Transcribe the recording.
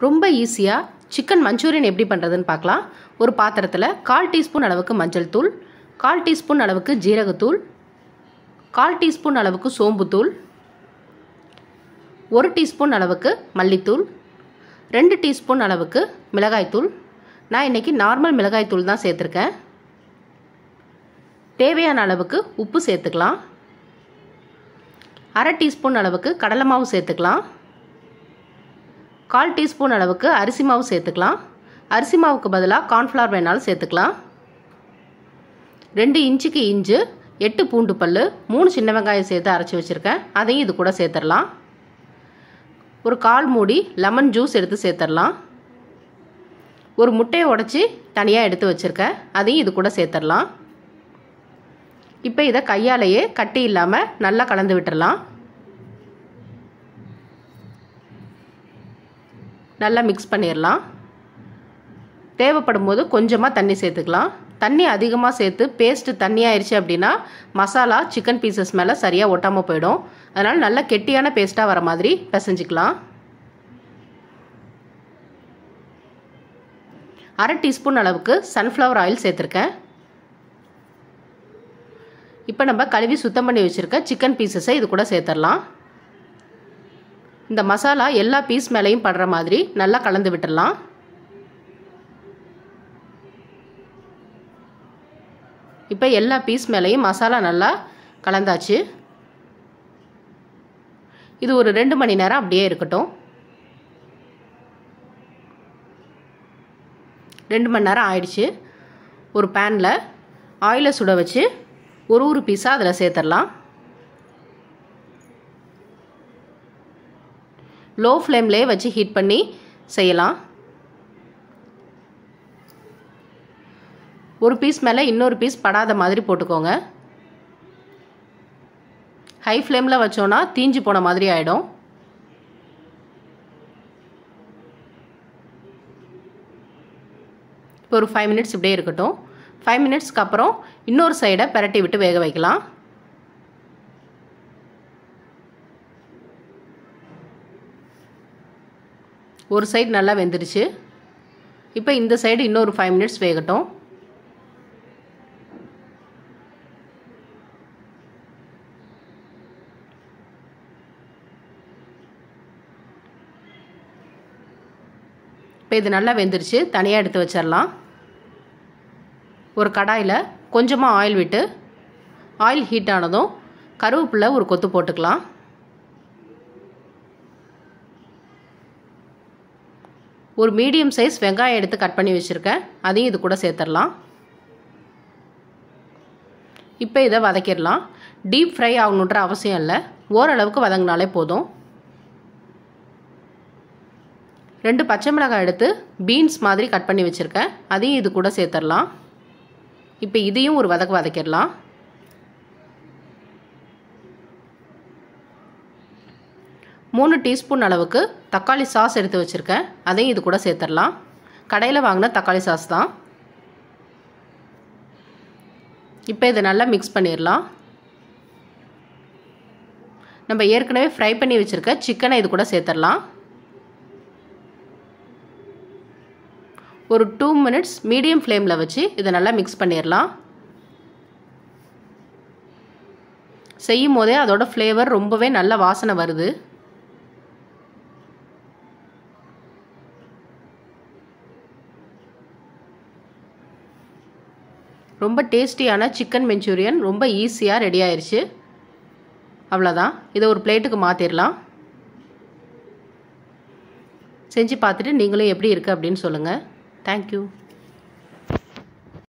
ரொம்ப ஈஸியாக chicken Manchurian எப்படி பண்ணுறதுன்னு பார்க்கலாம். ஒரு பாத்திரத்தில் 1/4 டீஸ்பூன் அளவுக்கு மஞ்சள் தூள், 1/4 டீஸ்பூன் அளவுக்கு ஜீரகத்தூள், 1/4 டீஸ்பூன் அளவுக்கு சோம்புத்தூள், 1 டீஸ்பூன் அளவுக்கு மல்லித்தூள், 2 டீஸ்பூன் அளவுக்கு மிளகாய்த்தூள். நான் இன்றைக்கி நார்மல் மிளகாய்த்தூள் தான் சேர்த்துருக்கேன். தேவையான அளவுக்கு உப்பு சேர்த்துக்கலாம். 1/2 டீஸ்பூன் அளவுக்கு கடலை மாவு சேர்த்துக்கலாம். 1/4 டீஸ்பூன் அளவுக்கு அரிசி மாவு சேர்த்துக்கலாம். அரிசி மாவுக்கு பதிலாக கார்ன்ஃப்ளவர் வேணாலும் சேர்த்துக்கலாம். 2 இன்ச்சுக்கு இஞ்சி, 8 பூண்டு பல், 3 சின்ன வெங்காயம் சேர்த்து அரைச்சி வச்சுருக்கேன். அதையும் இது கூட சேர்த்துடலாம். ஒரு 1/4 மூடி லெமன் ஜூஸ் எடுத்து சேர்த்துடலாம். ஒரு முட்டையை உடைச்சி தனியாக எடுத்து வச்சுருக்கேன். அதையும் இது கூட சேர்த்துடலாம். இப்போ இதை கையாலேயே கட்டி இல்லாமல் நல்லா கலந்து விட்டுடலாம். நல்லா மிக்ஸ் பண்ணிடலாம். தேவைப்படும் போது கொஞ்சமாக தண்ணி சேர்த்துக்கலாம். தண்ணி அதிகமாக சேர்த்து பேஸ்ட்டு தண்ணி ஆயிடுச்சு அப்படின்னா மசாலா சிக்கன் பீசஸ் மேலே சரியாக ஒட்டாமல் போயிடும். அதனால் நல்லா கெட்டியான பேஸ்ட்டாக வர மாதிரி பிசைஞ்சிக்கலாம். 1/2 டீஸ்பூன் அளவுக்கு சன்ஃப்ளவர் ஆயில் சேர்த்துருக்கேன். இப்போ நம்ம கழுவி சுத்தம் பண்ணி வச்சுருக்க சிக்கன் பீசஸை இது கூட சேர்த்துடலாம். இந்த மசாலா எல்லா பீஸ் மேலேயும் படுற மாதிரி நல்லா கலந்து விட்டுடலாம். இப்போ எல்லா பீஸ் மேலேயும் மசாலா நல்லா கலந்தாச்சு. இது ஒரு 2 மணி நேரம் அப்படியே இருக்கட்டும். 2 மணி நேரம் ஆயிடுச்சு. ஒரு பேனில் ஆயிலை சுட வச்சு ஒரு பீஸாக அதில் சேர்த்துடலாம். லோ ஃப்ளேம்லேயே வச்சு ஹீட் பண்ணி செய்யலாம். ஒரு பீஸ் மேலே இன்னொரு பீஸ் படாத மாதிரி போட்டுக்கோங்க. ஹை ஃப்ளேமில் வச்சோன்னா தீஞ்சு போன மாதிரி ஆகிடும். இப்போ ஒரு 5 மினிட்ஸ் இப்படியே இருக்கட்டும். 5 மினிட்ஸ்க்கு அப்புறம் இன்னொரு சைடை பிரட்டி விட்டு வேக வைக்கலாம். ஒரு சைடு நல்லா வெந்துடுச்சு. இப்போ இந்த சைடு இன்னொரு 5 மினிட்ஸ் வேகட்டும். இப்போ இது நல்லா வெந்துடுச்சு. தனியாக எடுத்து வச்சிடலாம். ஒரு கடாயில் கொஞ்சமாக ஆயில் விட்டு ஆயில் ஹீட் ஆனதும் கருவேப்பிலை ஒரு கொத்து போட்டுக்கலாம். ஒரு மீடியம் சைஸ் வெங்காயம் எடுத்து கட் பண்ணி வச்சுருக்கேன். அதையும் இது கூட சேர்த்துடலாம். இப்போ இதை வதக்கிடலாம். டீப் ஃப்ரை ஆகணுன்ற அவசியம் இல்லை. ஓரளவுக்கு வதங்கினாலே போதும். 2 பச்சை மிளகாய் எடுத்து பீன்ஸ் மாதிரி கட் பண்ணி வச்சுருக்கேன். அதையும் இது கூட சேர்த்துடலாம். இப்போ இதையும் ஒரு வதக்கிடலாம். மூணு டீஸ்பூன் அளவுக்கு தக்காளி சாஸ் எடுத்து வச்சுருக்கேன். அதையும் இது கூட சேர்த்துடலாம். கடையில் வாங்கின தக்காளி சாஸ் தான். இப்போ இதை நல்லா மிக்ஸ் பண்ணிடலாம். நம்ம ஏற்கனவே ஃப்ரை பண்ணி வச்சுருக்க சிக்கனை இது கூட சேர்த்துடலாம். ஒரு 2 மினிட்ஸ் மீடியம் ஃப்ளேமில் வச்சு இதை நல்லா மிக்ஸ் பண்ணிடலாம். செய்யும் போதே அதோட ஃப்ளேவர் ரொம்பவே நல்ல வாசனை வருது. ரொம்ப டேஸ்டியான சிக்கன் மஞ்சூரியன் ரொம்ப ஈஸியாக ரெடி ஆயிடுச்சு. அவ்வளோதான். இதை ஒரு பிளேட்டுக்கு மாற்றிடலாம். செஞ்சு பார்த்துட்டு நீங்களும் எப்படி இருக்குது அப்படின்னு சொல்லுங்கள். தேங்க்யூ.